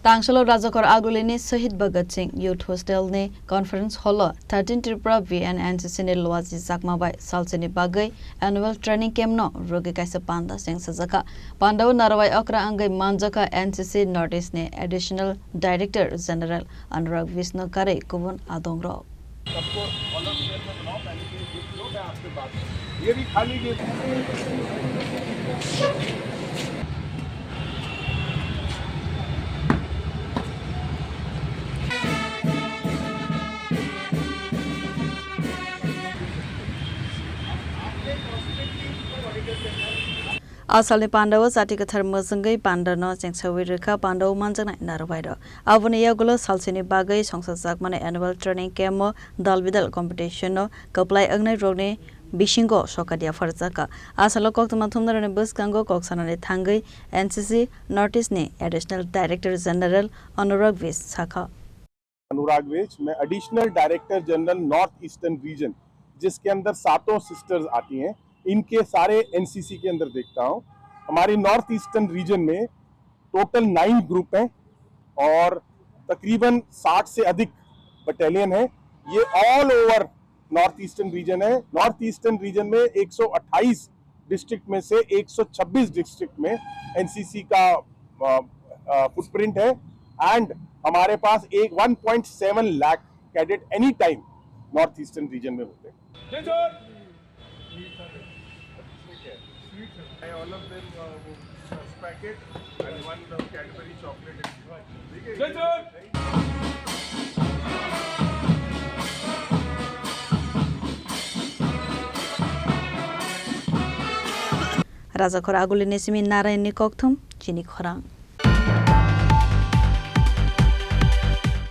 Tangsalo Rajakhor Agulini Shaheed Bhagat Singh Youth Hostelni Conference Hallo 13th Tripura and NCC ni Luwajijakma by Salchini bagai annual training camp no Rwgwi Kaisa Panda Chengsajakha Pandao Narowai Okra Wngwi Manjakha NCC Notice ni Additional Director General Anurag Kubun Adongrok. ये भी खाली Asalni Pandao Zatikathar Muzungai Pandano Chengsajakha Pandao Manjakha Narowai Abuni yagulo Salchini bagai Chengsajakma annual training camp dalbidal competition no kaplai Wngwi rogni Bishingo Shokadia Farzaka Asalo Koktumatumdarani Buskango Koksanani Thangai NCC Notice ni Additional Director General Anurag Sakha अनुराग मैं additional director general north eastern region जिसके अंदर 7 sisters आती हैं इनके सारे NCC के अंदर देखता हूं। हमारी नॉर्थ ईस्टर्न रीजन में टोटल 9 ग्रुप हैं और तकरीबन 60 से अधिक बटालियन है। ये all over north eastern region है। नॉर्थ ईस्टर्न रीजन में 128 डिस्ट्रिक्ट में से 126 डिस्ट्रिक्ट में एनसीसी का फुटप्रिंट है एंड हमारे पास एक 1.7 lakh cadet any time north eastern region में होते हैं। All of them first packet and one Cadbury chocolate. Rajakhor Agulini Simi Narayani Kokthum Chini Khorang